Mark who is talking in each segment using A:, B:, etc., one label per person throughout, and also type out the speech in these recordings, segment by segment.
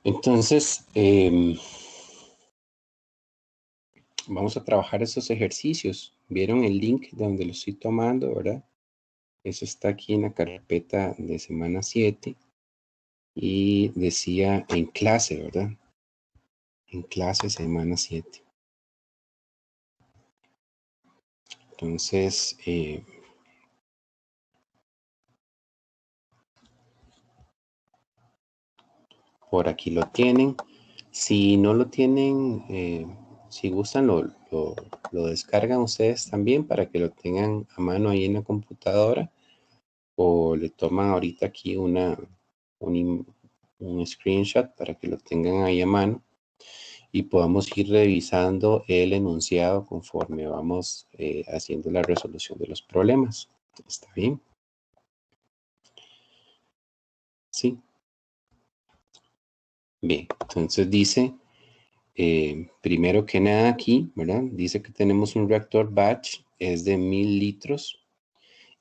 A: Entonces, vamos a trabajar esos ejercicios. ¿Vieron el link de donde lo estoy tomando, verdad? Eso está aquí en la carpeta de semana 7. Y decía en clase, ¿verdad? En clase semana 7. Entonces, por aquí lo tienen. Si no lo tienen, si gustan, lo descargan ustedes también para que lo tengan a mano ahí en la computadora. O le toman ahorita aquí un screenshot para que lo tengan ahí a mano. Y podamos ir revisando el enunciado conforme vamos haciendo la resolución de los problemas. ¿Está bien? Sí. Bien, entonces dice, primero que nada aquí, ¿verdad? Dice que tenemos un reactor batch, es de 1000 litros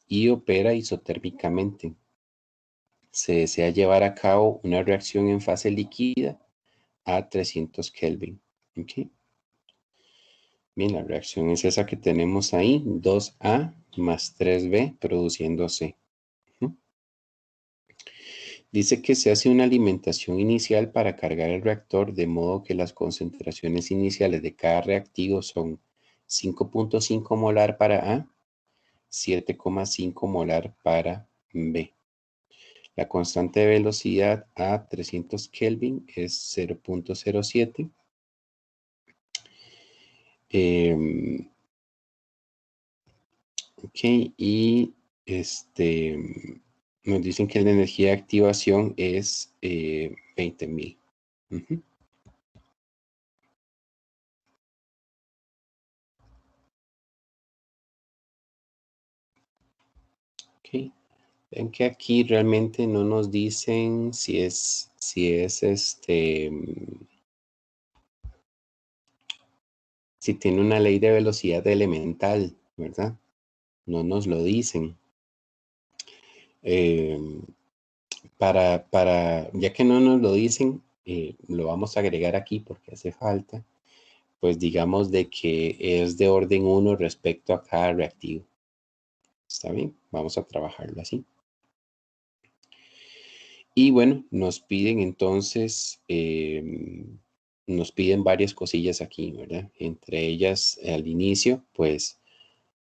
A: y opera isotérmicamente. Se desea llevar a cabo una reacción en fase líquida a 300 Kelvin. ¿Okay? Bien, la reacción es esa que tenemos ahí, 2A más 3B produciendo C. Dice que se hace una alimentación inicial para cargar el reactor de modo que las concentraciones iniciales de cada reactivo son 5.5 molar para A, 7,5 molar para B. La constante de velocidad a 300 Kelvin es 0.07. Ok, y nos dicen que la energía de activación es 20.000. Ok, ven que aquí realmente no nos dicen si tiene una ley de velocidad elemental, ¿verdad? No nos lo dicen. Ya que no nos lo dicen, lo vamos a agregar aquí porque hace falta, pues digamos de que es de orden 1 respecto a cada reactivo. ¿Está bien? Vamos a trabajarlo así. Y bueno, nos piden entonces, nos piden varias cosillas aquí, ¿verdad? Entre ellas, al inicio, pues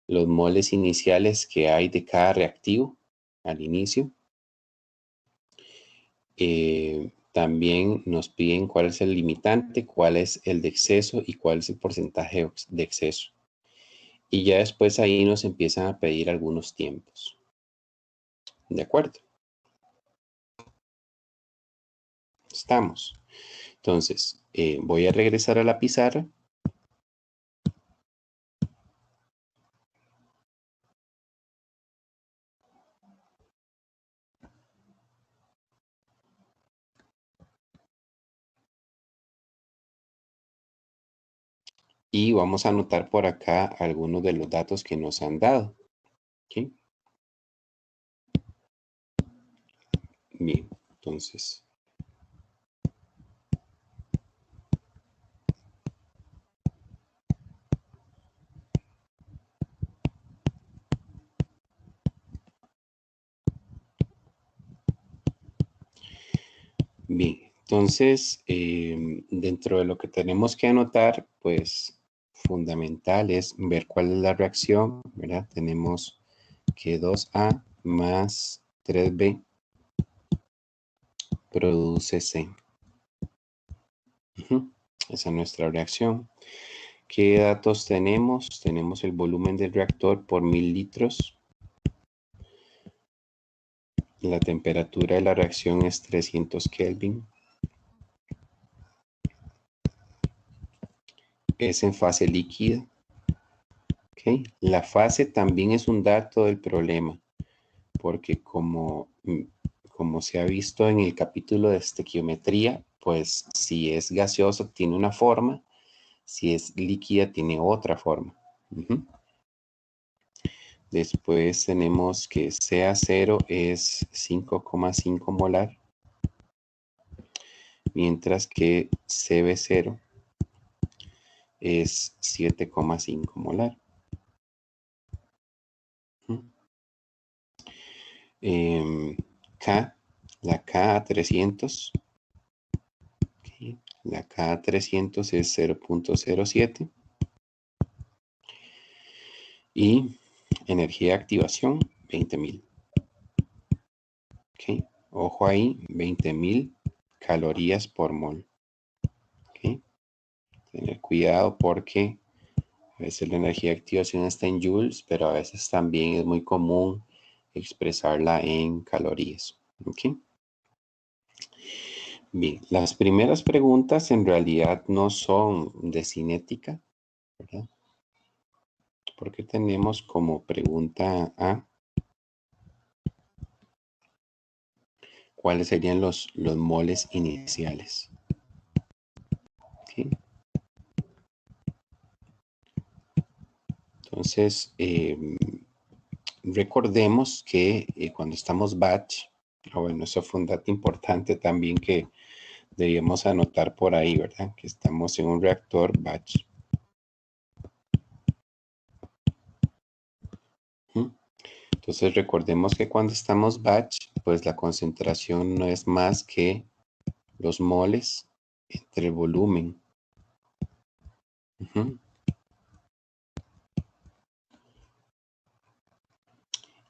A: los moles iniciales que hay de cada reactivo al inicio. También nos piden cuál es el limitante, cuál es el de exceso y cuál es el porcentaje de exceso. Y ya después ahí nos empiezan a pedir algunos tiempos. ¿De acuerdo? Estamos. Entonces, voy a regresar a la pizarra. Y vamos a anotar por acá algunos de los datos que nos han dado. ¿Okay? Bien, entonces. Bien, entonces, dentro de lo que tenemos que anotar, pues fundamental es ver cuál es la reacción, ¿verdad? Tenemos que 2A más 3B produce C. Esa es nuestra reacción. ¿Qué datos tenemos? Tenemos el volumen del reactor por 1000 litros. La temperatura de la reacción es 300 Kelvin. Es en fase líquida. ¿Okay? La fase también es un dato del problema, porque como se ha visto en el capítulo de estequiometría, pues si es gaseoso tiene una forma, si es líquida tiene otra forma. Después tenemos que CA0 es 5,5 molar. mientras que CB0 es 7,5 molar. K, la K300, okay, la K300 es 0,07 y energía de activación 20.000. Okay. Ojo ahí, 20.000 calorías por mol. Okay. Tener cuidado porque a veces la energía de activación está en joules, pero a veces también es muy común expresarla en calorías. Okay. Bien, las primeras preguntas en realidad no son de cinética, ¿verdad? Porque tenemos como pregunta A, ¿cuáles serían los moles iniciales? ¿Sí? Entonces, recordemos que cuando estamos batch, bueno, eso fue un dato importante también que debíamos anotar por ahí, ¿verdad? Que estamos en un reactor batch. Entonces recordemos que cuando estamos batch, pues la concentración no es más que los moles entre el volumen.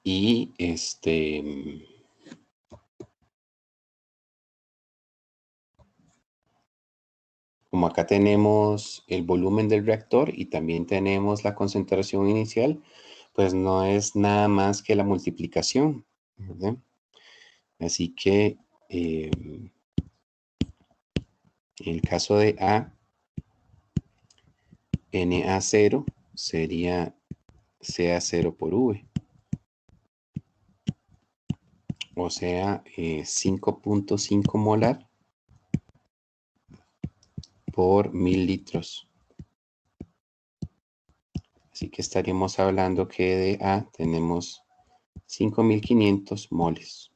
A: Y como acá tenemos el volumen del reactor y también tenemos la concentración inicial, pues no es nada más que la multiplicación, ¿verdad? Así que en el caso de A, Na0 sería Ca0 por V. O sea, 5.5 molar por 1000 litros. Así que estaríamos hablando que de A tenemos 5.500 moles.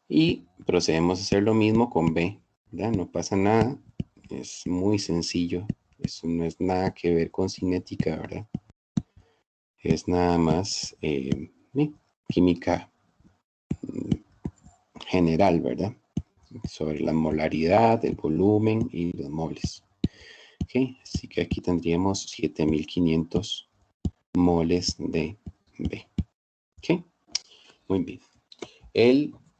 A: Y procedemos a hacer lo mismo con B. ¿Ya? No pasa nada. Es muy sencillo. Eso no es nada que ver con cinética, ¿verdad? Es nada más química general, ¿verdad? Sobre la molaridad, el volumen y los moles. Okay, así que aquí tendríamos 7500 moles de B. Okay, muy bien.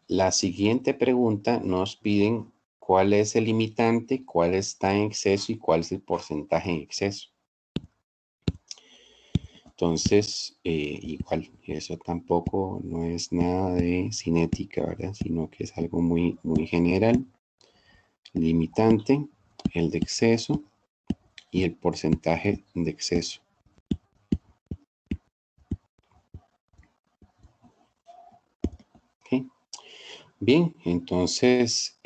A: La siguiente pregunta nos piden cuál es el limitante, cuál está en exceso y cuál es el porcentaje en exceso. Entonces, igual, eso tampoco no es nada de cinética, ¿verdad? Sino que es algo muy, muy general. Limitante, el de exceso y el porcentaje de exceso. Okay. Bien, entonces,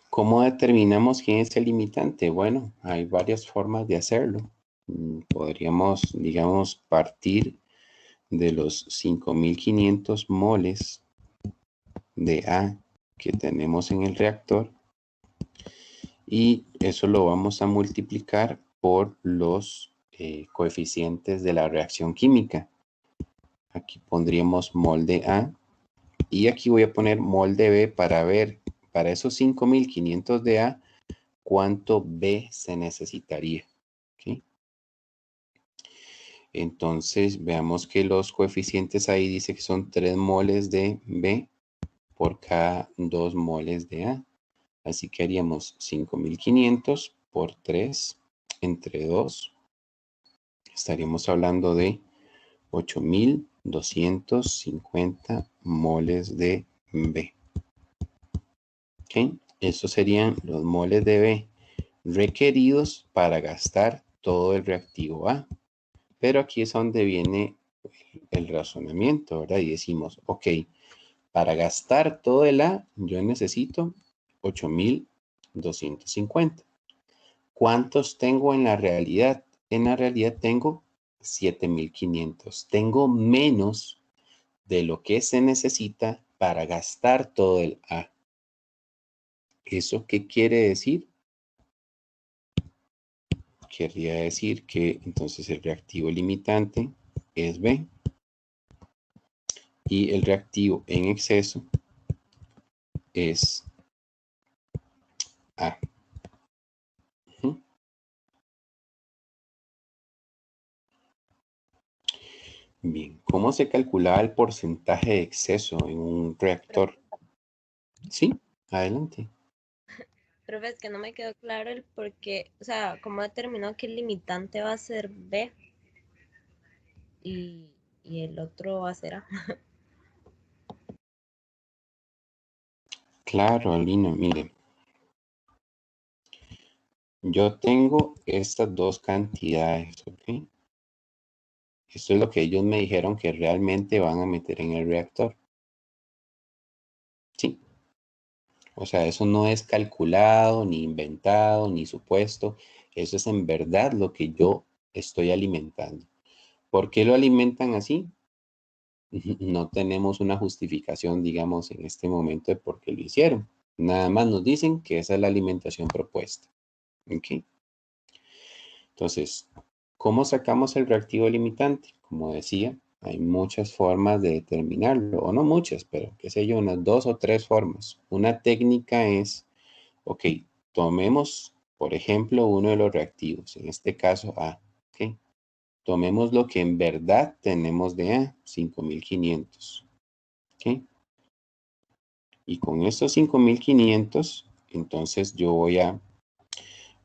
A: ¿cómo determinamos quién es el limitante? Bueno, hay varias formas de hacerlo. Podríamos, digamos, partir de los 5500 moles de A que tenemos en el reactor y eso lo vamos a multiplicar por los coeficientes de la reacción química. Aquí pondríamos mol de A y aquí voy a poner mol de B para ver, para esos 5500 de A, cuánto B se necesitaría. ¿Okay? Entonces veamos que los coeficientes ahí dice que son 3 moles de B por cada 2 moles de A. Así que haríamos 5500 por 3 entre 2. Estaríamos hablando de 8250 moles de B. ¿Okay? Estos serían los moles de B requeridos para gastar todo el reactivo A. Pero aquí es donde viene el razonamiento, ¿verdad? Y decimos, ok, para gastar todo el A, yo necesito 8250. ¿Cuántos tengo en la realidad? En la realidad tengo 7.500. Tengo menos de lo que se necesita para gastar todo el A. ¿Eso qué quiere decir? Querría decir que entonces el reactivo limitante es B y el reactivo en exceso es A. Ujú. Bien, ¿cómo se calculaba el porcentaje de exceso en un reactor? Sí, adelante.
B: Profe, es que no me quedó claro el por qué, o sea, cómo determinó que el limitante va a ser B y, y el otro va a ser A.
A: Claro, Alina, mire, yo tengo estas dos cantidades, ¿ok? Esto es lo que ellos me dijeron que realmente van a meter en el reactor. Sí, o sea, eso no es calculado, ni inventado, ni supuesto. Eso es en verdad lo que yo estoy alimentando. ¿Por qué lo alimentan así? No tenemos una justificación, digamos, en este momento de por qué lo hicieron. Nada más nos dicen que esa es la alimentación propuesta. ¿Ok? Entonces, ¿cómo sacamos el reactivo limitante? Como decía, hay muchas formas de determinarlo, o no muchas, pero qué sé yo, unas 2 o 3 formas. Una técnica es, ok, tomemos, por ejemplo, uno de los reactivos, en este caso A. ¿Ok? Tomemos lo que en verdad tenemos de A, 5.500. ¿Ok? Y con estos 5.500, entonces yo voy a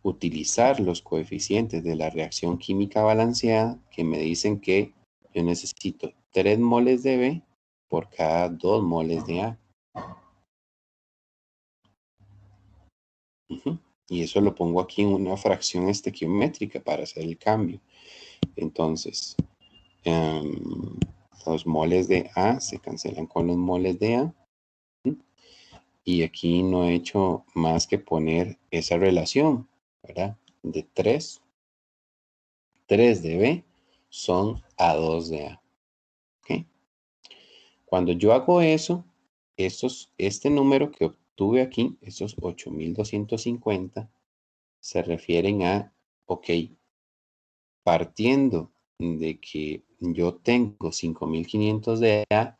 A: utilizar los coeficientes de la reacción química balanceada que me dicen que yo necesito 3 moles de B por cada 2 moles de A. Y eso lo pongo aquí en una fracción estequiométrica para hacer el cambio. Entonces, los moles de A se cancelan con los moles de A. Y aquí no he hecho más que poner esa relación, ¿verdad? De 3 de B son a 2 de A. ¿Ok? Cuando yo hago eso, este número que obtuve aquí, estos 8.250, se refieren a, ok, partiendo de que yo tengo 5.500 de A,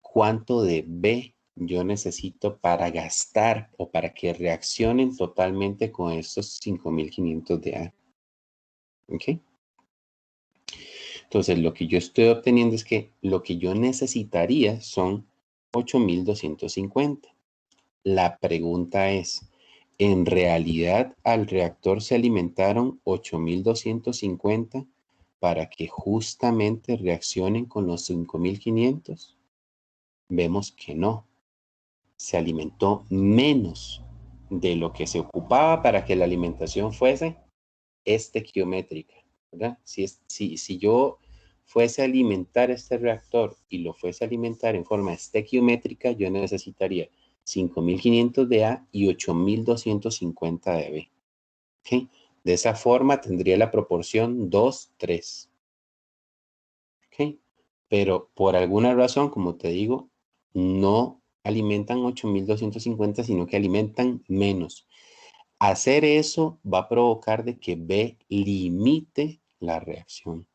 A: ¿cuánto de B yo necesito para gastar o para que reaccionen totalmente con estos 5.500 de A? ¿Ok? Entonces, lo que yo estoy obteniendo es que lo que yo necesitaría son 8.250. La pregunta es, ¿en realidad al reactor se alimentaron 8.250 para que justamente reaccionen con los 5.500? Vemos que no. Se alimentó menos de lo que se ocupaba para que la alimentación fuese estequiométrica, ¿verdad? Si yo fuese a alimentar este reactor y lo fuese a alimentar en forma estequiométrica, yo necesitaría 5.500 de A y 8.250 de B. ¿Okay? De esa forma tendría la proporción 2:3. ¿Okay? Pero por alguna razón, como te digo, no alimentan 8.250, sino que alimentan menos. Hacer eso va a provocar de que B limite la reacción.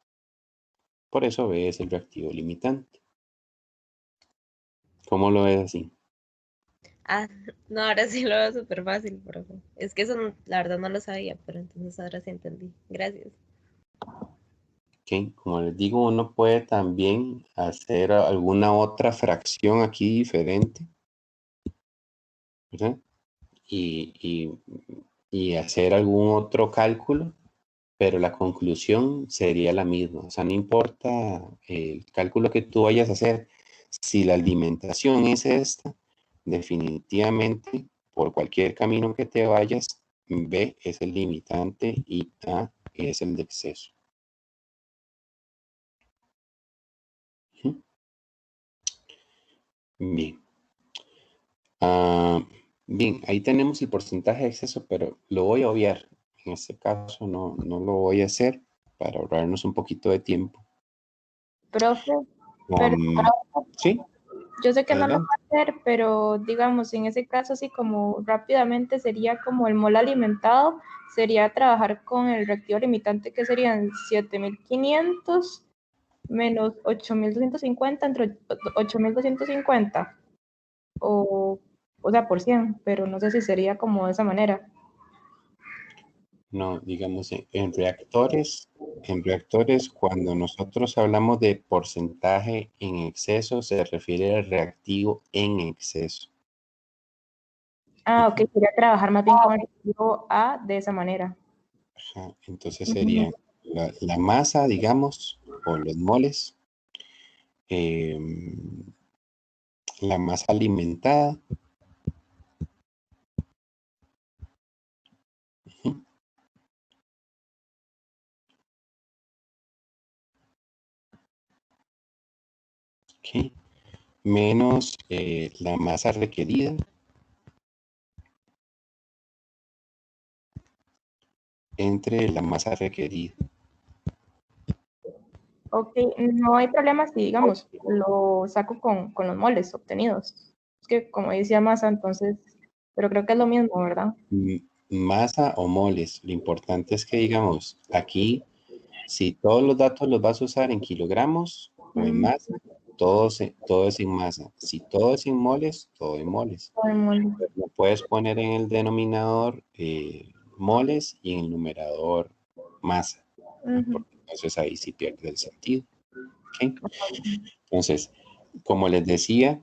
A: Por eso B es el reactivo limitante. ¿Cómo lo ves así?
B: Ah, no, ahora sí lo veo súper fácil, profe. Es que eso la verdad no lo sabía, pero entonces ahora sí entendí. Gracias.
A: ¿Okay? Como les digo, uno puede también hacer alguna otra fracción aquí diferente, ¿verdad? Y hacer algún otro cálculo, pero la conclusión sería la misma. O sea, no importa el cálculo que tú vayas a hacer, si la alimentación es esta, definitivamente, por cualquier camino que te vayas, B es el limitante y A es el de exceso. Ujú. Bien. Bien, ahí tenemos el porcentaje de exceso, pero lo voy a obviar. En este caso no lo voy a hacer. para ahorrarnos un poquito de tiempo.
C: Profe, pero
A: sí.
C: Yo sé que no lo va a hacer, pero digamos, en ese caso, así como rápidamente sería como el mol alimentado, sería trabajar con el reactivo limitante que serían 7.500 menos 8.250 entre 8.250 o sea, por 100, pero no sé si sería como de esa manera.
A: No, digamos, en reactores, cuando nosotros hablamos de porcentaje en exceso, se refiere al reactivo en exceso.
C: Ah, ok, quería trabajar más bien con el reactivo A de esa manera.
A: Ajá, entonces sería la masa, digamos, o los moles, la masa alimentada, okay, menos la masa requerida entre la masa requerida.
C: Ok, no hay problema si, digamos, lo saco con los moles obtenidos. Es que, como decía masa, entonces, pero creo que es lo mismo, ¿verdad?
A: Masa o moles. Lo importante es que, digamos, aquí, si todos los datos los vas a usar en kilogramos o en masa, todo es en masa. Si todo es en moles, todo en moles. Lo puedes poner en el denominador moles y en el numerador masa. Porque entonces ahí sí pierde el sentido. ¿Okay? Entonces, como les decía,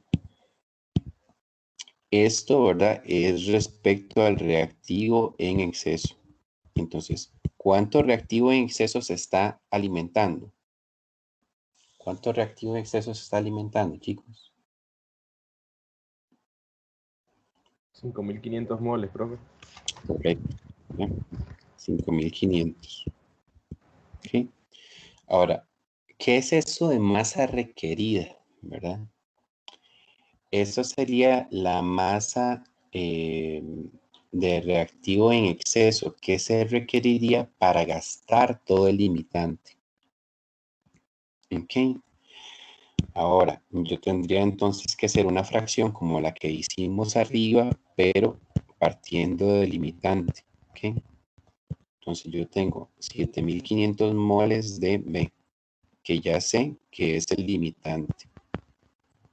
A: esto, ¿verdad? Es respecto al reactivo en exceso. Entonces, ¿cuánto reactivo en exceso se está alimentando? ¿Cuánto reactivo en exceso se está alimentando, chicos?
D: 5.500 moles, profe.
A: Correcto. 5.500. ¿Okay? Ahora, ¿qué es eso de masa requerida? ¿Verdad? Eso sería la masa de reactivo en exceso que se requeriría para gastar todo el limitante. ¿Ok? Ahora, yo tendría entonces que hacer una fracción como la que hicimos arriba, pero partiendo del limitante. ¿Ok? Entonces yo tengo 7.500 moles de B, que ya sé que es el limitante.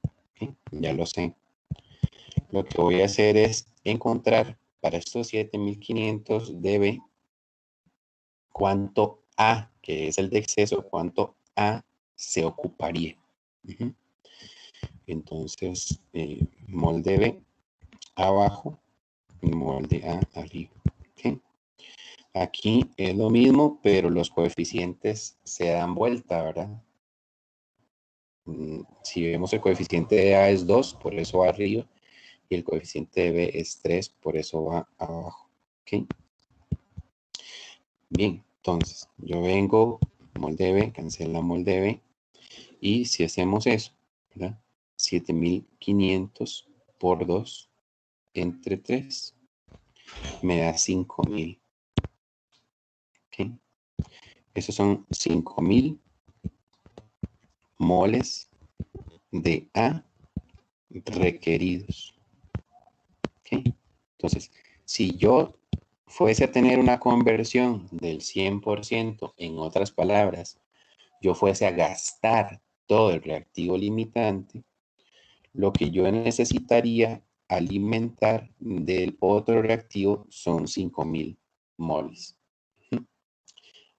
A: ¿Ok? Ya lo sé. Lo que voy a hacer es encontrar para estos 7.500 de B cuánto A, que es el de exceso, cuánto A se ocuparía. Entonces, molde B abajo, molde A arriba. ¿Okay? Aquí es lo mismo, pero los coeficientes se dan vuelta, ¿verdad? Si vemos el coeficiente de A es 2, por eso va arriba, y el coeficiente de B es 3, por eso va abajo. ¿Okay? Bien, entonces yo vengo, molde B, cancela molde B, y si hacemos eso, ¿verdad? 7.500 por 2 entre 3 me da 5.000. ¿Okay? Esos son 5.000 moles de A requeridos. ¿Okay? Entonces, si yo fuese a tener una conversión del 100%, en otras palabras, yo fuese a gastar todo el reactivo limitante, lo que yo necesitaría alimentar del otro reactivo son 5.000 moles.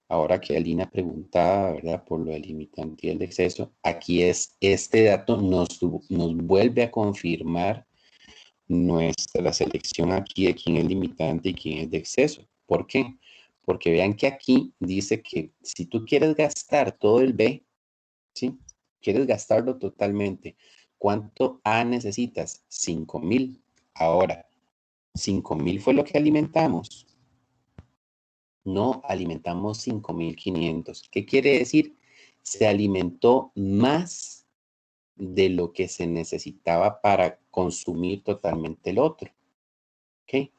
A: Ahora que Alina preguntaba, ¿verdad? Por lo del limitante y el exceso, aquí es este dato nos vuelve a confirmar nuestra selección aquí de quién es limitante y quién es de exceso. ¿Por qué? Porque vean que aquí dice que si tú quieres gastar todo el B, ¿sí? Quieres gastarlo totalmente. ¿Cuánto A necesitas? 5.000. Ahora, 5.000 fue lo que alimentamos. No, alimentamos 5.500. ¿Qué quiere decir? Se alimentó más de lo que se necesitaba para consumir totalmente el otro. ¿Ok?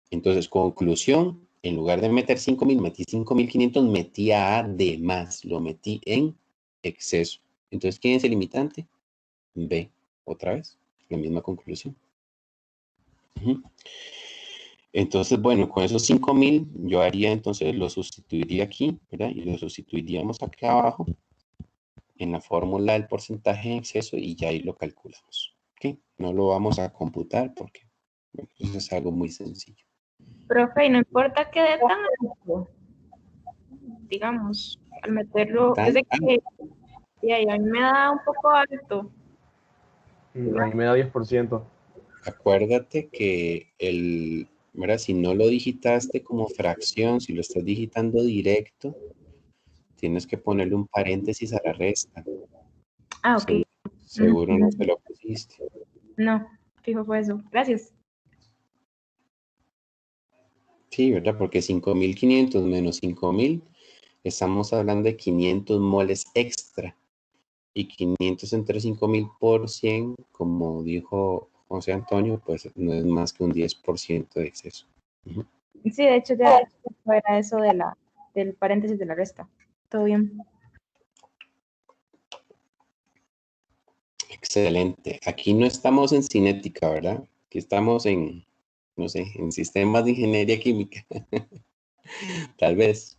A: Entonces, conclusión, En lugar de meter 5.000, metí 5.500, metí a de más, lo metí en exceso. Entonces, ¿quién es el limitante? B, otra vez, la misma conclusión. Entonces, bueno, con esos 5.000, yo haría entonces, lo sustituiría aquí, ¿verdad? Y lo sustituiríamos acá abajo en la fórmula del porcentaje en exceso y ya ahí lo calculamos. ¿Ok? No lo vamos a computar porque, bueno, eso es algo muy sencillo.
C: Profe, y no importa que dé tan alto, digamos, al meterlo, yo sé que y ahí a mí me da un poco alto.
D: A mí me da 10%.
A: Acuérdate que ¿verdad? Si no lo digitaste como fracción, si lo estás digitando directo, tienes que ponerle un paréntesis a la resta.
C: Ah, ok.
A: Seguro no se lo pusiste.
C: No, fijo fue eso. Gracias.
A: Sí, ¿verdad? Porque 5.500 menos 5.000, estamos hablando de 500 moles extra. Y 500 entre 5.000 por 100, como dijo José Antonio, pues no es más que un 10% de exceso.
C: Sí, de hecho ya era eso del paréntesis de la resta. Todo bien.
A: Excelente. Aquí no estamos en cinética, ¿verdad? Aquí estamos en, no sé, en sistemas de ingeniería química. Tal vez,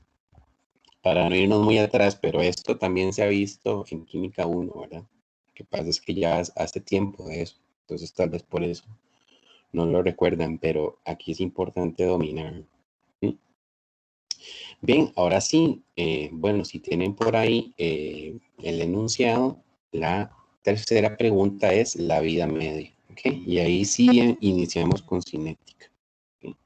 A: para no irnos muy atrás, pero esto también se ha visto en Química 1, ¿verdad? Lo que pasa es que ya hace tiempo de eso. Entonces tal vez por eso no lo recuerdan, pero aquí es importante dominar. Bien, ahora sí, bueno, si tienen por ahí el enunciado, la tercera pregunta es la vida media, ¿ok? Y ahí sí iniciamos con cinética. ¿Okay?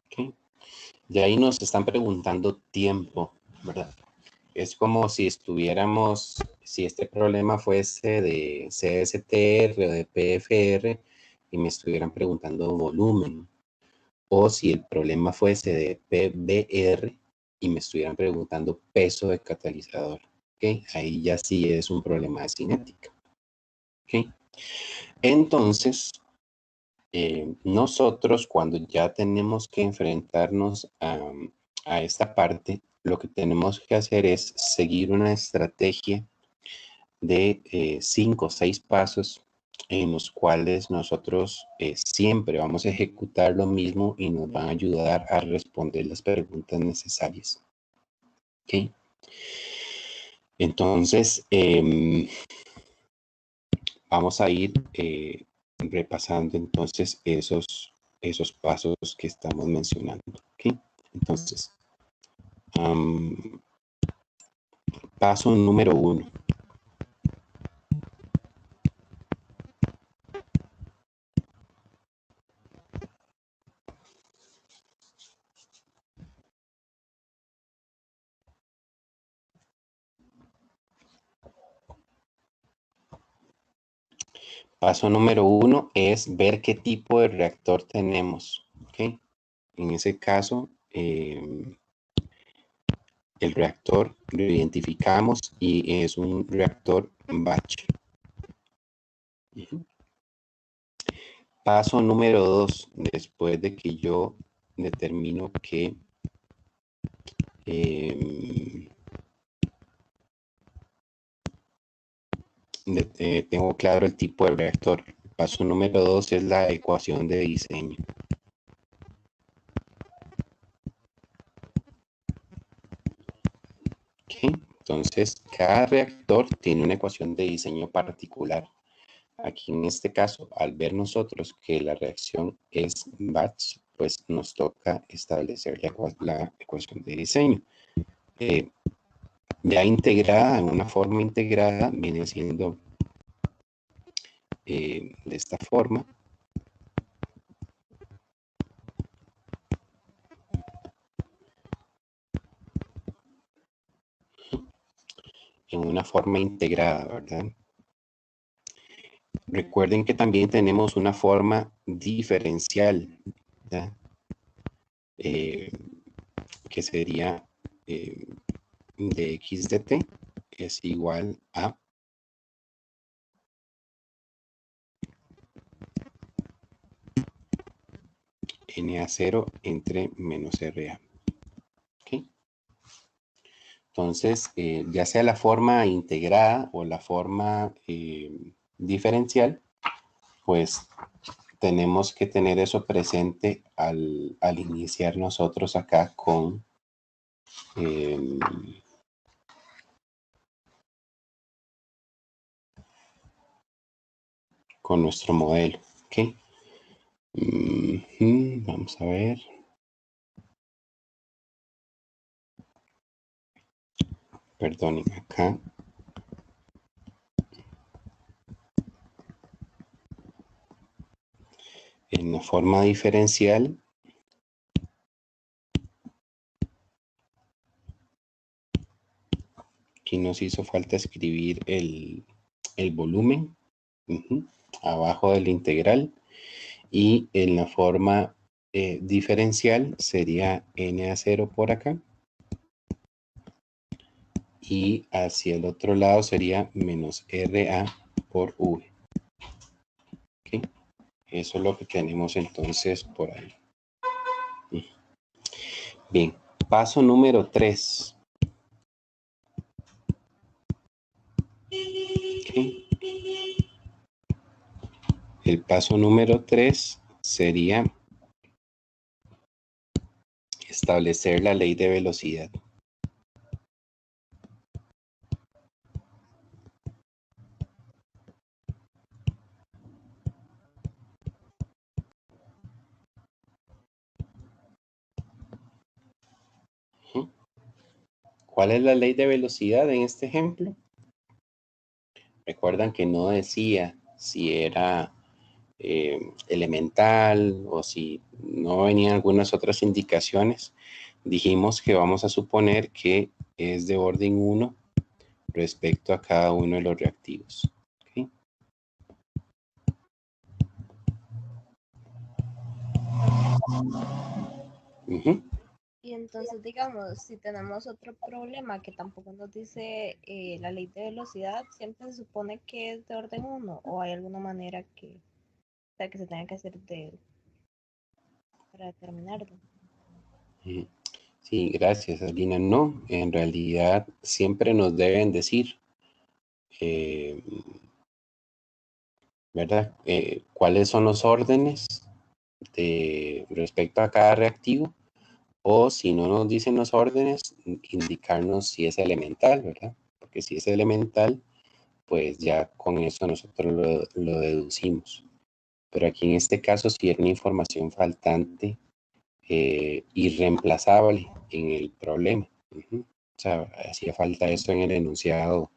A: ¿Okay? De ahí nos están preguntando tiempo, ¿verdad? Es como si estuviéramos, si este problema fuese de CSTR o de PFR y me estuvieran preguntando volumen. O si el problema fuese de PBR y me estuvieran preguntando peso de catalizador. ¿Okay? Ahí ya sí es un problema de cinética. ¿Okay? Entonces, nosotros cuando ya tenemos que enfrentarnos a esta parte, lo que tenemos que hacer es seguir una estrategia de 5 o 6 pasos en los cuales nosotros siempre vamos a ejecutar lo mismo y nos van a ayudar a responder las preguntas necesarias. ¿Okay? Entonces, vamos a ir repasando entonces esos pasos que estamos mencionando. ¿Okay? Entonces, paso número 1. Paso número 1 es ver qué tipo de reactor tenemos. ¿Okay? En ese caso, el reactor lo identificamos y es un reactor batch. Paso número 2, después de que yo determino que tengo claro el tipo de reactor. Paso número 2 es la ecuación de diseño. ¿Okay? Entonces, cada reactor tiene una ecuación de diseño particular. Aquí en este caso, al ver nosotros que la reacción es batch, pues nos toca establecer la ecuación de diseño. Ya integrada, en una forma integrada, viene siendo de esta forma. En una forma integrada, ¿verdad? Recuerden que también tenemos una forma diferencial, ¿verdad? Que sería de x de t es igual a NA0 entre menos RA. ¿Okay? Entonces, ya sea la forma integrada o la forma diferencial, pues tenemos que tener eso presente al iniciar nosotros acá con nuestro modelo. ¿Okay? Vamos a ver. Perdonen acá. En la forma diferencial, aquí nos hizo falta escribir el volumen abajo del integral, y en la forma diferencial sería NA0 por acá, y hacia el otro lado sería menos RA por V. ¿Okay? Eso es lo que tenemos entonces por ahí. Bien, paso número 3. ¿Okay? El paso número 3 sería establecer la ley de velocidad. ¿Cuál es la ley de velocidad en este ejemplo? Recuerdan que no decía si era elemental o si no venían algunas otras indicaciones. Dijimos que vamos a suponer que es de orden 1 respecto a cada uno de los reactivos. ¿Okay?
B: Y entonces, digamos, si tenemos otro problema que tampoco nos dice la ley de velocidad, siempre se supone que es de orden 1 o hay alguna manera que se tenga que hacer para determinarlo.
A: Sí, gracias, Alina. No, en realidad siempre nos deben decir, ¿verdad? ¿Cuáles son los órdenes respecto a cada reactivo? O si no nos dicen los órdenes, indicarnos si es elemental, ¿verdad? Porque si es elemental, pues ya con eso nosotros lo deducimos. Pero aquí en este caso sí era una información faltante, irreemplazable en el problema. O sea, hacía falta eso en el enunciado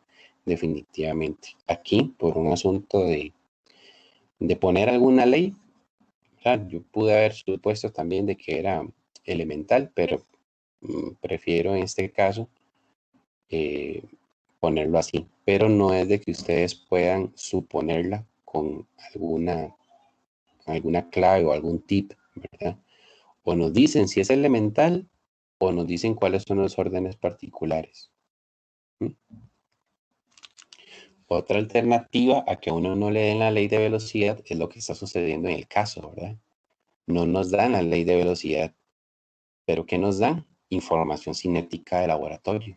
A: definitivamente. Aquí, por un asunto de poner alguna ley, ¿verdad? Yo pude haber supuesto también de que era elemental, pero prefiero en este caso ponerlo así, pero no es de que ustedes puedan suponerla con alguna clave o algún tip, ¿verdad? O nos dicen si es elemental o nos dicen cuáles son los órdenes particulares. Otra alternativa a que a uno no le den la ley de velocidad es lo que está sucediendo en el caso, ¿verdad? No nos dan la ley de velocidad, pero ¿qué nos dan? Información cinética de laboratorio.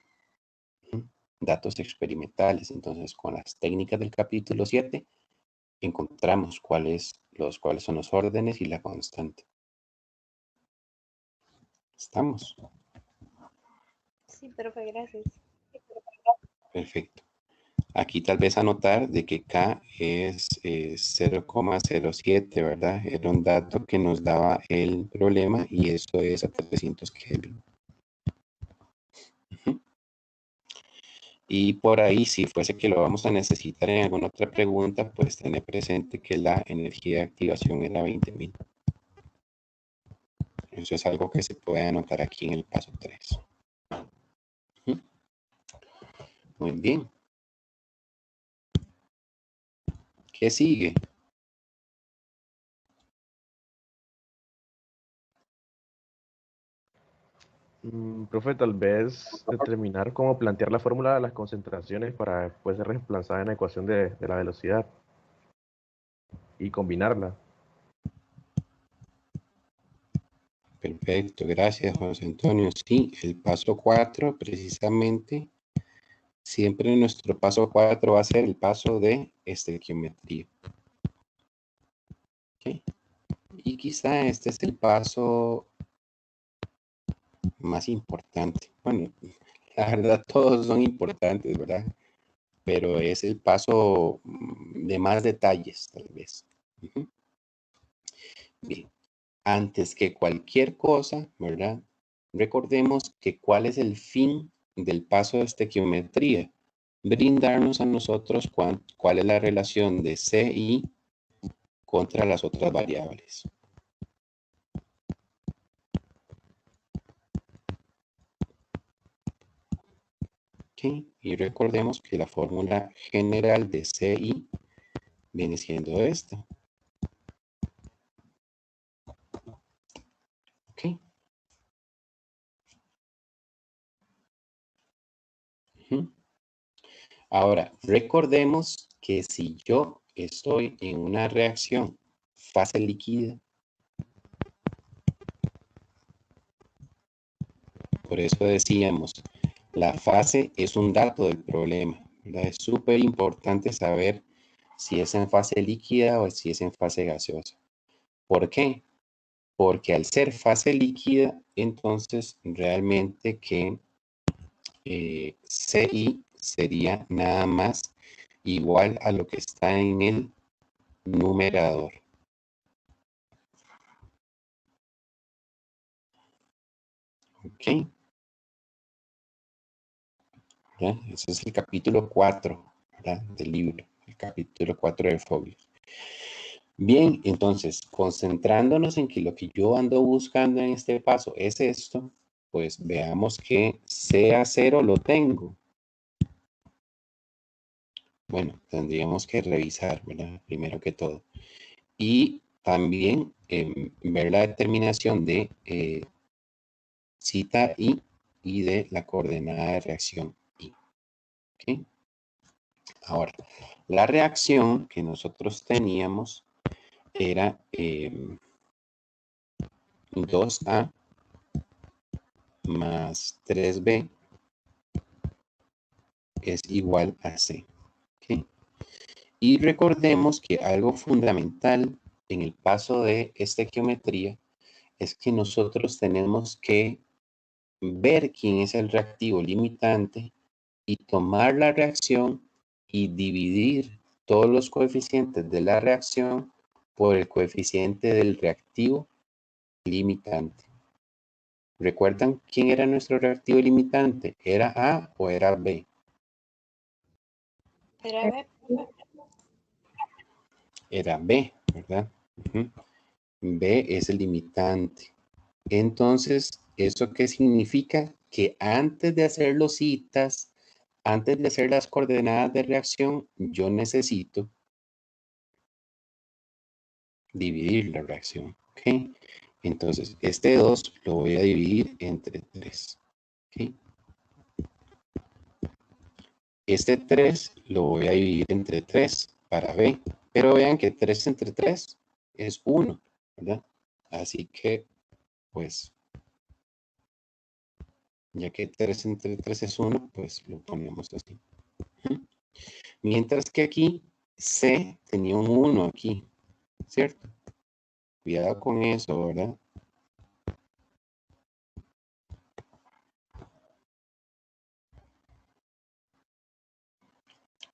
A: Datos experimentales. Entonces, con las técnicas del capítulo 7, encontramos cuáles son los órdenes y la constante. ¿Estamos?
B: Sí, profe, gracias.
A: Perfecto. Aquí tal vez anotar de que K es 0,07, ¿verdad? Era un dato que nos daba el problema y eso es a 300 Kelvin. Y por ahí, si fuese que lo vamos a necesitar en alguna otra pregunta, pues tener presente que la energía de activación era 20.000. Eso es algo que se puede anotar aquí en el paso 3. Muy bien. ¿Qué sigue?
D: Profe, tal vez determinar cómo plantear la fórmula de las concentraciones para después ser reemplazada en la ecuación de la velocidad y combinarla.
A: Perfecto, gracias José Antonio. Sí, el paso 4 precisamente, siempre nuestro paso 4 va a ser el paso de estequiometría. ¿Okay? Y quizá este es el paso más importante. Bueno, la verdad todos son importantes, ¿verdad? Pero es el paso de más detalles, tal vez. Ujú. Bien, antes que cualquier cosa, ¿verdad? Recordemos que cuál es el fin del paso de estequiometría. Brindarnos a nosotros cuál es la relación de CI contra las otras variables. ¿Okay? Y recordemos que la fórmula general de CI viene siendo esta. ¿Ok? Uh-huh. Ahora, recordemos que si yo estoy en una reacción fase líquida, por eso decíamos, la fase es un dato del problema, ¿verdad? Es súper importante saber si es en fase líquida o si es en fase gaseosa. ¿Por qué? Porque al ser fase líquida, entonces realmente que CI sería nada más igual a lo que está en el numerador. ¿Ok? ¿Ya? Ese es el capítulo 4, ¿verdad? Del libro, el capítulo 4 de Foglios. Bien, entonces, concentrándonos en que lo que yo ando buscando en este paso es esto, pues veamos que CA0 lo tengo. Bueno, tendríamos que revisar, ¿verdad? Primero que todo. Y también ver la determinación de cita I y de la coordenada de reacción I. ¿Okay? Ahora, la reacción que nosotros teníamos era 2A más 3B es igual a C. ¿Okay? Y recordemos que algo fundamental en el paso de estequiometría es que nosotros tenemos que ver quién es el reactivo limitante y tomar la reacción y dividir todos los coeficientes de la reacción por el coeficiente del reactivo limitante. ¿Recuerdan quién era nuestro reactivo limitante? ¿Era A o era B?
B: Era B.
A: Era B, ¿verdad? Uh-huh. B es el limitante. Entonces, ¿eso qué significa? Que antes de hacer los citas, antes de hacer las coordenadas de reacción, yo necesito dividir la reacción. ¿Ok? Entonces, este 2 lo voy a dividir entre 3. ¿Ok? Este 3 lo voy a dividir entre 3 para B. Pero vean que 3 entre 3 es 1, ¿verdad? Así que, pues, ya que 3 entre 3 es 1, pues lo ponemos así. Mientras que aquí C tenía un 1 aquí, ¿cierto? Cuidado con eso, ¿verdad?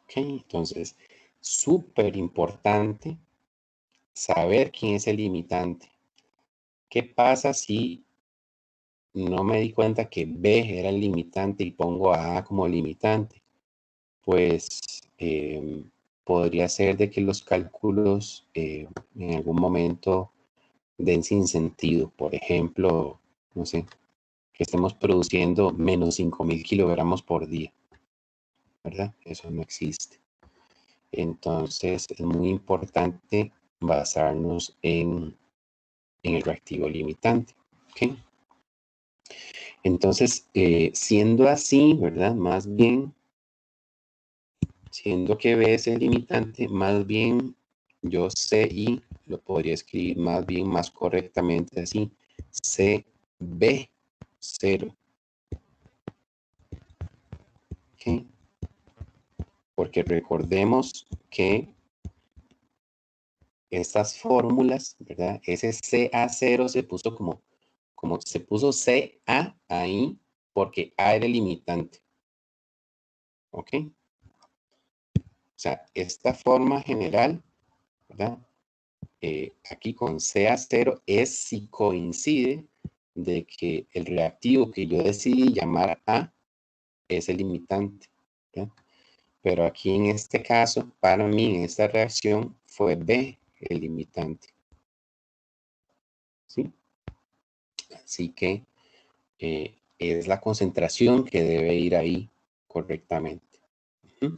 A: Ok, entonces, súper importante saber quién es el limitante. ¿Qué pasa si no me di cuenta que B era el limitante y pongo a A como limitante? Pues podría ser de que los cálculos en algún momento den sin sentido. Por ejemplo, no sé, que estemos produciendo menos 5.000 kilogramos por día, ¿verdad? Eso no existe. Entonces es muy importante basarnos en el reactivo limitante. ¿Okay? Entonces, siendo así, ¿verdad? Más bien, siendo que B es el limitante, más bien yo CI lo podría escribir más bien, más correctamente así. CB0. ¿Ok? Porque recordemos que estas fórmulas, ¿verdad? Ese CA0 se puso como se puso CA ahí porque A era el limitante. ¿Ok? O sea, esta forma general, ¿verdad? Aquí con CA0 es si coincide de que el reactivo que yo decidí llamar A es el limitante. ¿verdad? Pero aquí en este caso, para mí, en esta reacción, fue B el limitante. ¿Sí? Así que es la concentración que debe ir ahí correctamente. ¿Mm?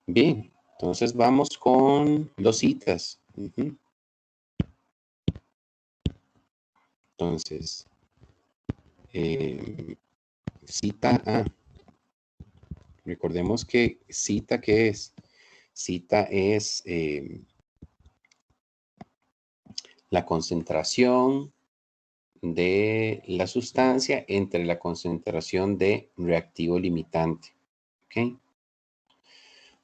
A: Bien, entonces vamos con los citas. Entonces, cita A. Recordemos que cita, ¿qué es? Cita es la concentración de la sustancia entre la concentración de reactivo limitante. ¿Ok?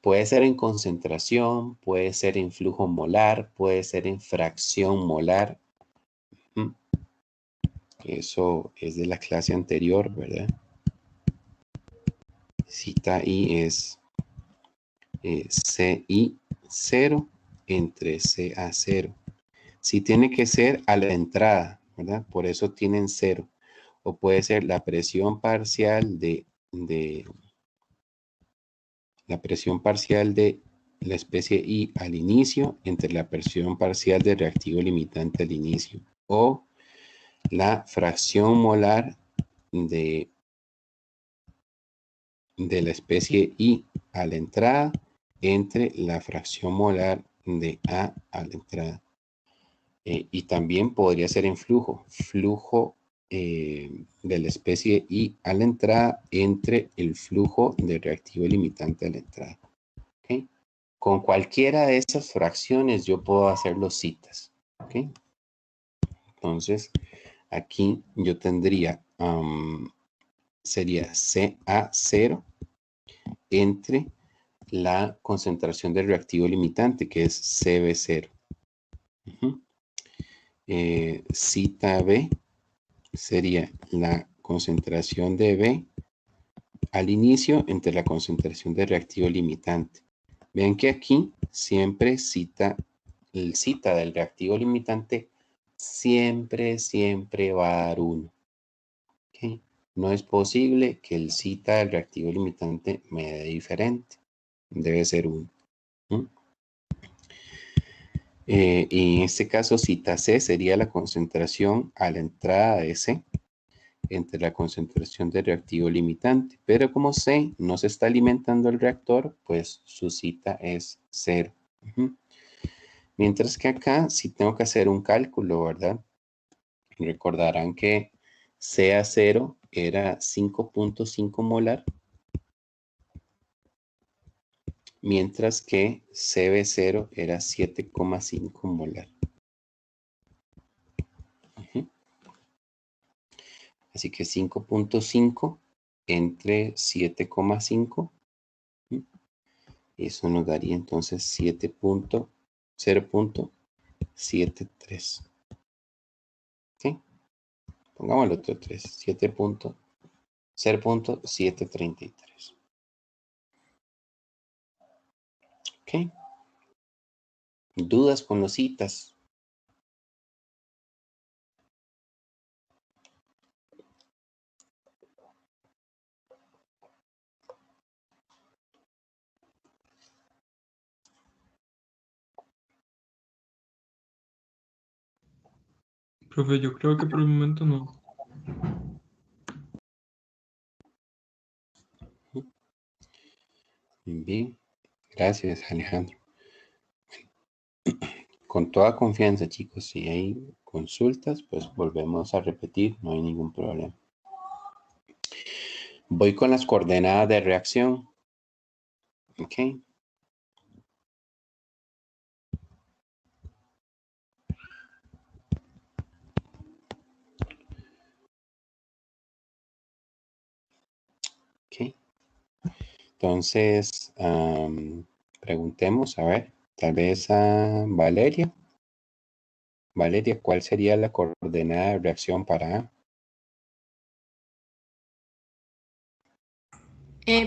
A: Puede ser en concentración, puede ser en flujo molar, puede ser en fracción molar. Eso es de la clase anterior, ¿verdad? Cita I es CI0 entre CA0. Si tiene que ser a la entrada, ¿verdad? Por eso tienen 0. O puede ser la presión parcial de la presión parcial de la especie I al inicio entre la presión parcial del reactivo limitante al inicio. O la fracción molar de la especie I a la entrada entre la fracción molar de A a la entrada. Y también podría ser en flujo de la especie I a la entrada entre el flujo de reactivo limitante a la entrada. ¿Okay? Con cualquiera de esas fracciones yo puedo hacer los citas. ¿Okay? Entonces, aquí yo tendría, sería CA0 entre la concentración del reactivo limitante, que es CB0. Cita B sería la concentración de B al inicio entre la concentración de reactivo limitante. Vean que aquí siempre el cita del reactivo limitante siempre va a dar 1. ¿Okay? No es posible que el cita del reactivo limitante me dé diferente. Debe ser 1. Y en este caso, cita C sería la concentración a la entrada de C entre la concentración de reactivo limitante. Pero como C no se está alimentando el reactor, pues su cita es 0. Mientras que acá sí tengo que hacer un cálculo, ¿verdad? Recordarán que CA0 era 5.5 molar, mientras que CB0 era 7,5 molar. Así que 5.5 entre 7,5. Eso nos daría entonces 0.73. ¿Sí? Pongámoslo otro 3. 0.733. ¿Ok? ¿Dudas con los citas?
E: Profe, yo creo que por el momento no.
A: Bien, gracias Alejandro. Con toda confianza, chicos, si hay consultas, pues volvemos a repetir, no hay ningún problema. Voy con las coordenadas de reacción. Ok. Ok. Entonces, preguntemos, a ver, tal vez a Valeria. Valeria, ¿cuál sería la coordenada de reacción para A?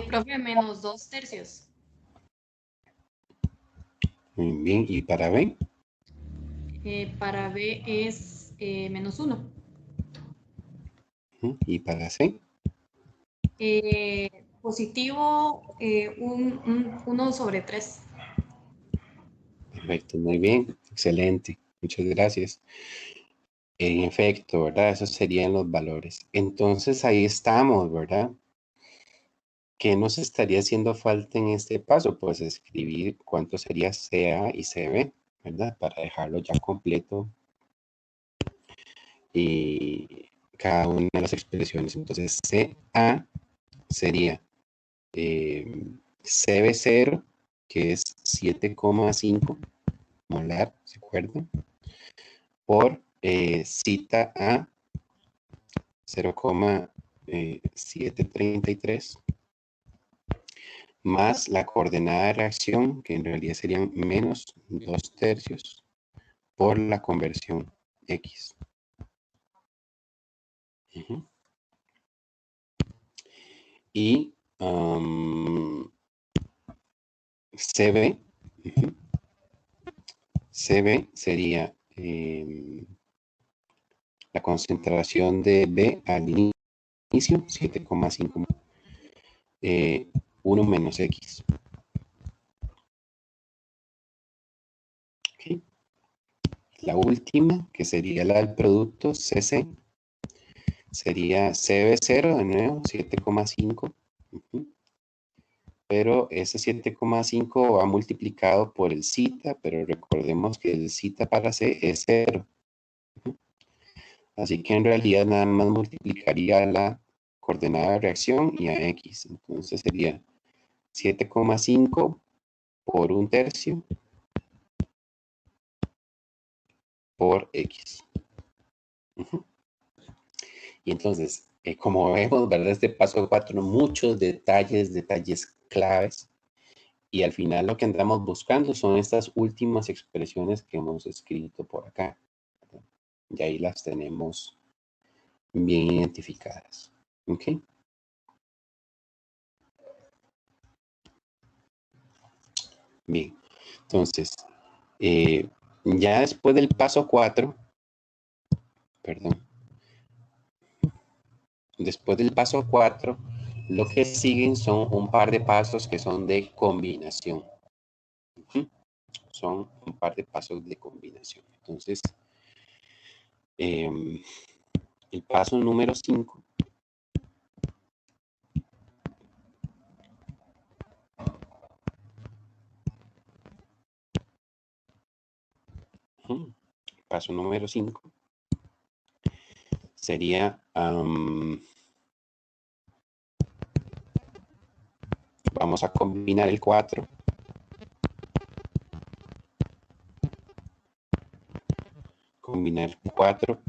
F: Profe, menos 2/3.
A: Muy bien, ¿y para B?
F: Para B es -1.
A: ¿Y para C?
F: Positivo, 1/3.
A: Perfecto, muy bien, excelente, muchas gracias. En efecto, ¿verdad? Esos serían los valores. Entonces ahí estamos, ¿verdad? ¿Qué nos estaría haciendo falta en este paso? Pues escribir cuánto sería CA y CB, ¿verdad? Para dejarlo ya completo y cada una de las expresiones. Entonces CA sería CB0, que es 7,5 molar, ¿se acuerdan? Por cita A 0,733 más la coordenada de reacción, que en realidad serían menos 2/3 por la conversión X. Y CB, CB sería la concentración de B al inicio, 7,5, 1 menos X. Okay. La última, que sería la del producto CC, sería CB0 de nuevo, 7,5. Pero ese 7,5 va multiplicado por el cita, pero recordemos que el cita para C es 0. Así que en realidad nada más multiplicaría la coordenada de reacción y a X. Entonces sería 7,5 por 1/3 por X. Y entonces, como vemos, ¿verdad? Este paso 4, muchos detalles claves. Y al final lo que andamos buscando son estas últimas expresiones que hemos escrito por acá. Y ahí las tenemos bien identificadas. ¿Ok? Bien. Entonces, ya después del paso 4, perdón. Después del paso 4, lo que siguen son un par de pasos que son de combinación. Son un par de pasos de combinación. Entonces, el paso número 5 paso número 5 sería vamos a combinar el 4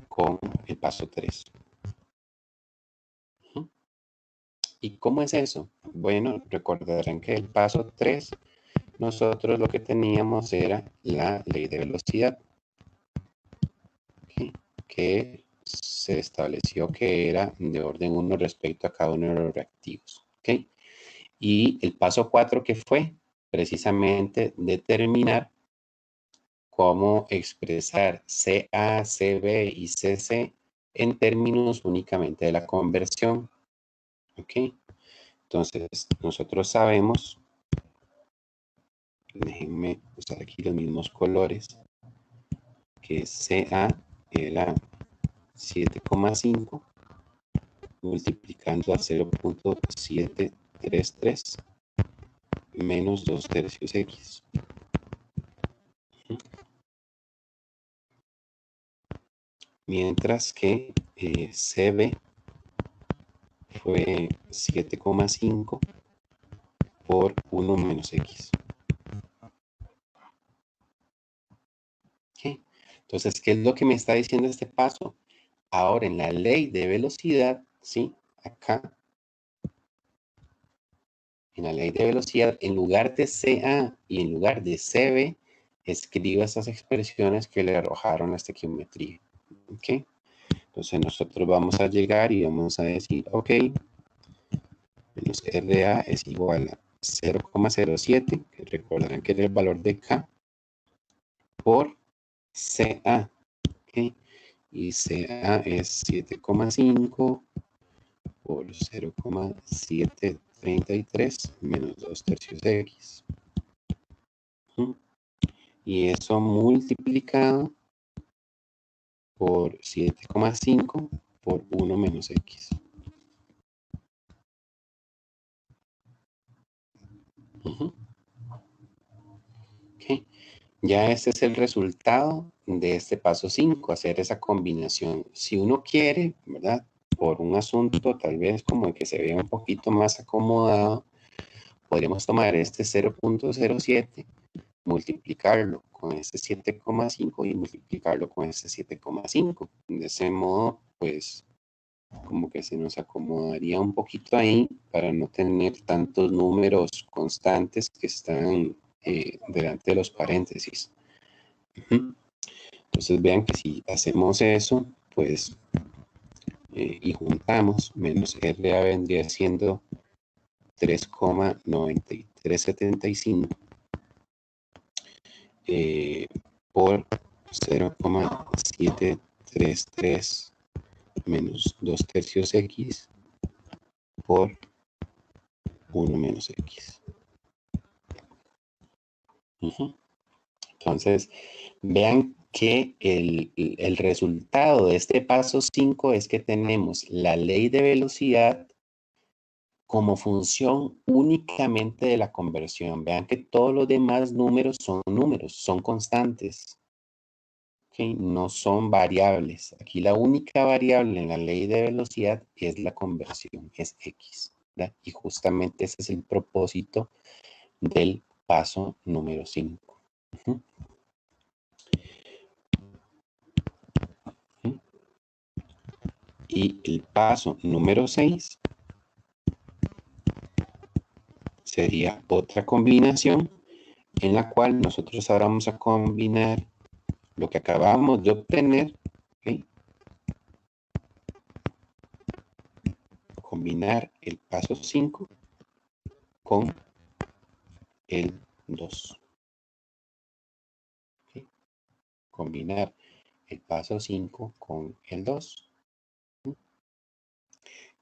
A: con el paso 3. ¿Y cómo es eso? Bueno, recordarán que el paso 3 nosotros lo que teníamos era la ley de velocidad, ¿okay? Que se estableció que era de orden 1 respecto a cada uno de los reactivos. ¿Okay? Y el paso 4 que fue precisamente determinar cómo expresar CA, CB y CC en términos únicamente de la conversión. ¿Ok? Entonces, nosotros sabemos, déjenme usar aquí los mismos colores, que CA era 7,5 multiplicando a 0.733 menos 2/3 X. mientras que CB fue 7,5 por 1 menos X. ¿Okay? Entonces, ¿qué es lo que me está diciendo este paso? Ahora, en la ley de velocidad, ¿sí? Acá, en la ley de velocidad, en lugar de CA y en lugar de CB, escriba esas expresiones que le arrojaron a esta geometría. ¿Ok? Entonces, nosotros vamos a llegar y vamos a decir, ok, menos RA es igual a 0,07, que recordarán que era el valor de K, por CA. ¿Ok? Y CA es 7,5 por 0,733 menos 2 tercios de X. Y eso multiplicado por 7,5 por 1 menos X. Okay. Ya este es el resultado de este paso 5, hacer esa combinación. Si uno quiere, ¿verdad? Por un asunto tal vez como que se vea un poquito más acomodado, podríamos tomar este 0,07, multiplicarlo con este 7,5 y multiplicarlo con este 7,5. De ese modo, pues, como que se nos acomodaría un poquito ahí para no tener tantos números constantes que están delante de los paréntesis. Entonces vean que si hacemos eso, pues, y juntamos, menos RA vendría siendo 3,9375 por 0,733 menos 2 tercios X por 1 menos X. Entonces, vean que el resultado de este paso 5 es que tenemos la ley de velocidad como función únicamente de la conversión. Vean que todos los demás números, son constantes. ¿Okay? No son variables. Aquí la única variable en la ley de velocidad es la conversión, es X. ¿Verdad? Y justamente ese es el propósito del paso número 5. Y el paso número 6 sería otra combinación en la cual nosotros ahora vamos a combinar lo que acabamos de obtener, ¿okay? Combinar el paso 5 con el 2. ¿Okay? Combinar el paso 5 con el 2.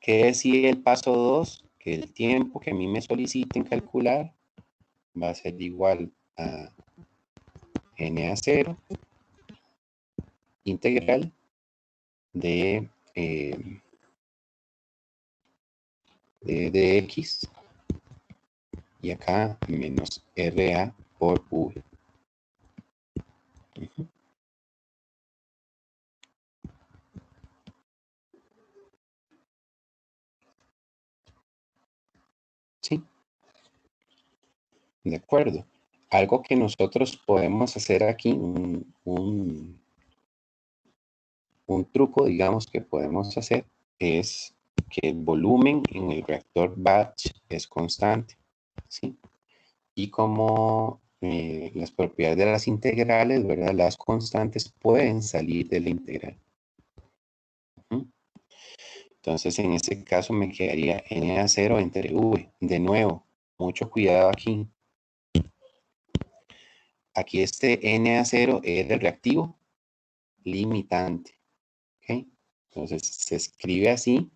A: ¿Qué decía el paso 2? Que el tiempo que a mí me soliciten calcular va a ser igual a NA0 integral de X y acá menos RA por V. ¿Sí? De acuerdo. Algo que nosotros podemos hacer aquí, un truco, digamos, que podemos hacer es que el volumen en el reactor batch es constante, ¿sí? Y como las propiedades de las integrales, ¿verdad? Las constantes pueden salir de la integral. Entonces, en este caso me quedaría NA0 entre V. De nuevo, mucho cuidado aquí. Aquí este NA0 es el reactivo limitante. ¿Okay? Entonces, se escribe así,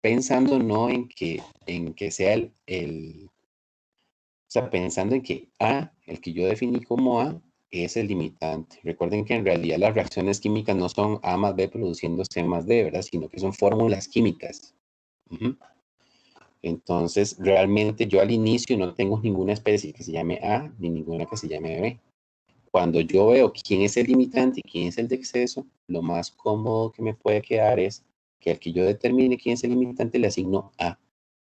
A: pensando no en que sea o sea, pensando en que A, el que yo definí como A, es el limitante. Recuerden que en realidad las reacciones químicas no son A más B produciendo C más D, ¿verdad? Sino que son fórmulas químicas. Entonces, realmente yo al inicio no tengo ninguna especie que se llame A ni ninguna que se llame B. cuando yo veo quién es el limitante y quién es el de exceso, lo más cómodo que me puede quedar es que al que yo determine quién es el limitante le asigno A.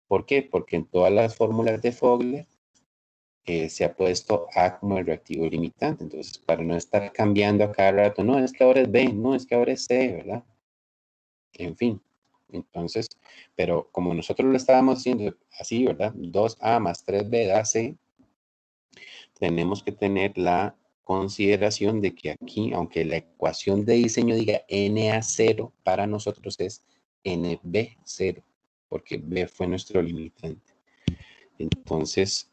A: ¿Por qué? Porque en todas las fórmulas de Fogler se ha puesto A como el reactivo limitante. Entonces, para no estar cambiando a cada rato, no, es que ahora es B, no, es que ahora es C, ¿verdad? En fin. Entonces, pero como nosotros lo estábamos haciendo así, ¿verdad? 2A más 3B da C, tenemos que tener la consideración de que aquí, aunque la ecuación de diseño diga NA0, para nosotros es NB0, porque B fue nuestro limitante. Entonces,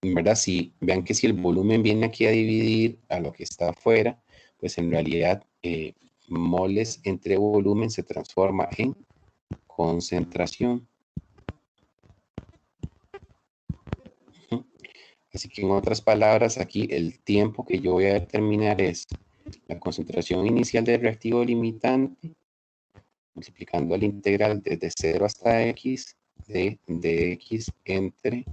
A: ¿verdad? Si vean que si el volumen viene aquí a dividir a lo que está afuera, pues en realidad moles entre volumen se transforma en concentración. Así que en otras palabras, aquí el tiempo que yo voy a determinar es la concentración inicial del reactivo limitante multiplicando la integral desde 0 hasta x de dx entre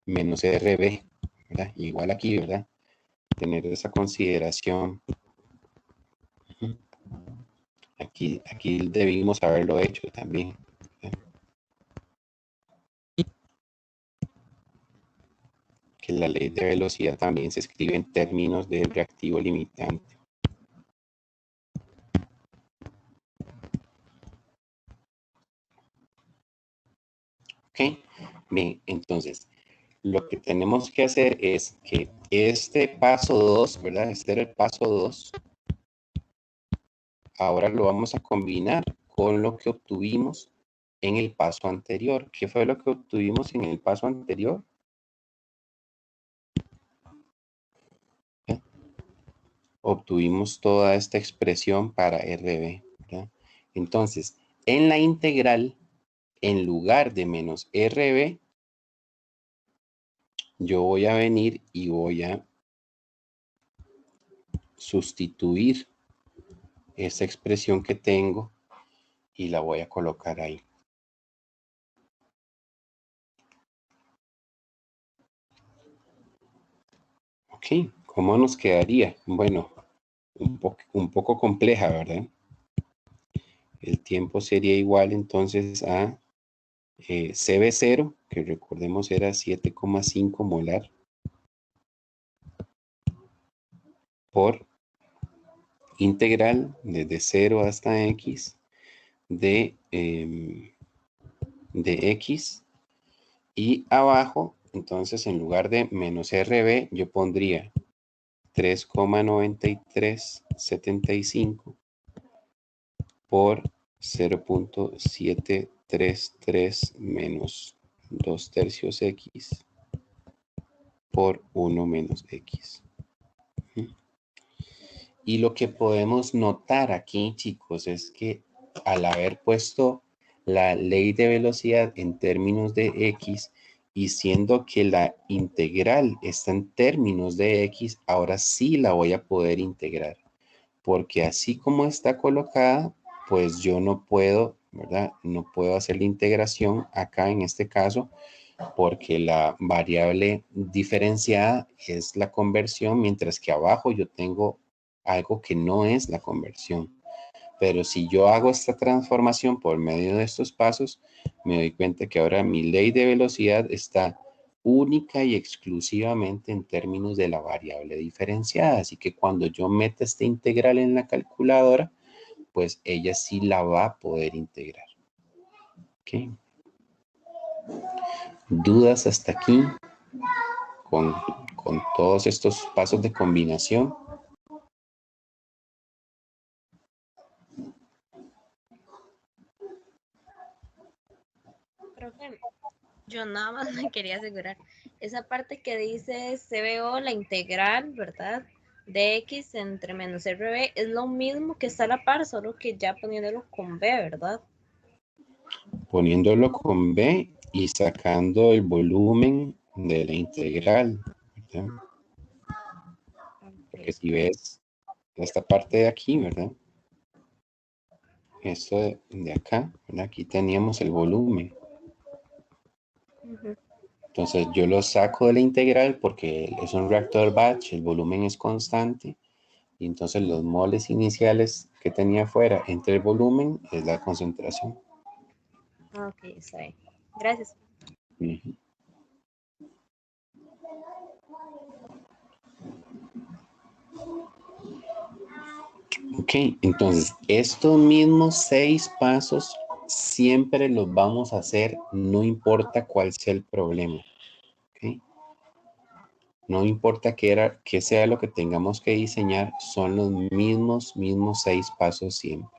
A: menos RB, ¿verdad? Igual aquí, ¿verdad? Tener esa consideración. Aquí debimos haberlo hecho también. Que la ley de velocidad también se escribe en términos de reactivo limitante. Ok, bien, entonces, lo que tenemos que hacer es que este paso 2, ¿verdad? Este era el paso 2. Ahora lo vamos a combinar con lo que obtuvimos en el paso anterior. ¿Qué fue lo que obtuvimos en el paso anterior? Obtuvimos toda esta expresión para RB, ¿verdad? Entonces, en la integral, en lugar de menos RB, yo voy a venir y voy a sustituir esa expresión que tengo y la voy a colocar ahí. Ok, ¿cómo nos quedaría? Bueno, un poco compleja, ¿verdad? El tiempo sería igual entonces a CB0, que recordemos era 7,5 molar, por integral desde 0 hasta x de x, y abajo, entonces en lugar de menos RB, yo pondría 3,9375 por 0.733 menos 2 tercios x por 1 menos x. Y lo que podemos notar aquí, chicos, es que al haber puesto la ley de velocidad en términos de x y siendo que la integral está en términos de x, ahora sí la voy a poder integrar. Porque así como está colocada, pues yo no puedo, ¿verdad? No puedo hacer la integración acá en este caso, porque la variable diferenciada es la conversión, mientras que abajo yo tengo algo que no es la conversión. Pero si yo hago esta transformación por medio de estos pasos, me doy cuenta que ahora mi ley de velocidad está única y exclusivamente en términos de la variable diferenciada. Así que cuando yo meta esta integral en la calculadora, pues ella sí la va a poder integrar. ¿Ok? ¿Dudas hasta aquí con todos estos pasos de combinación?
B: Profe, yo nada más me quería asegurar. Esa parte que dice CBO, la integral, ¿verdad? De X entre menos RB es lo mismo que está a la par, solo que ya poniéndolo con B, ¿verdad?
A: Poniéndolo con B y sacando el volumen de la integral, ¿verdad? Porque si ves esta parte de aquí, ¿verdad? Esto de acá, ¿verdad? Aquí teníamos el volumen. Entonces yo lo saco de la integral porque es un reactor batch, el volumen es constante. Y entonces los moles iniciales que tenía afuera entre el volumen es la concentración.
B: Ok, está bien. Gracias.
A: Ujú. Ok, entonces estos mismos 6 pasos siempre los vamos a hacer, no importa cuál sea el problema. ¿Ok? No importa qué sea lo que tengamos que diseñar, son los mismos 6 pasos siempre.